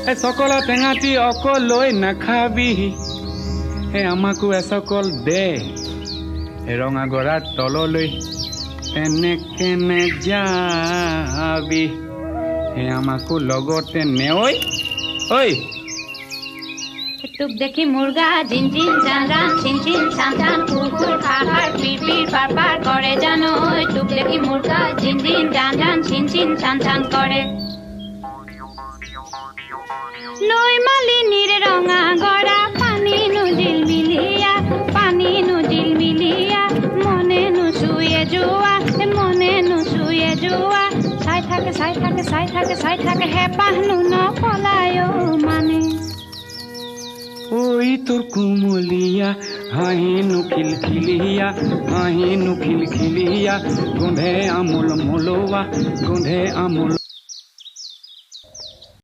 এই সকল টেঙাটি অকলৈ নাখাবি এই আমাকো এসকল দে ৰঙা গৰাৰ তললৈ কেনে যাবি এই আমাকো লগতে নেঐ ঐ টুক দেখি মুরগা ঝিন ঝিন চান চান ছিন ছিন চান চান কুকুর খাহার পির পির পার পার করে জানো টুক দেখি মুরগা ঝিন ঝিন চান চান ছিন ছিন চান চান করে নই মালিনীর রঙা গড়া পানি নুজিল মিলিয়া মনে নু শুয়ে জুয়া চাই থাকে হেপাহ নু নপলায় মানে ওই তোর কুমলিয়া হাঁহিনু খিলখিলিয়া গোঁধে আমুল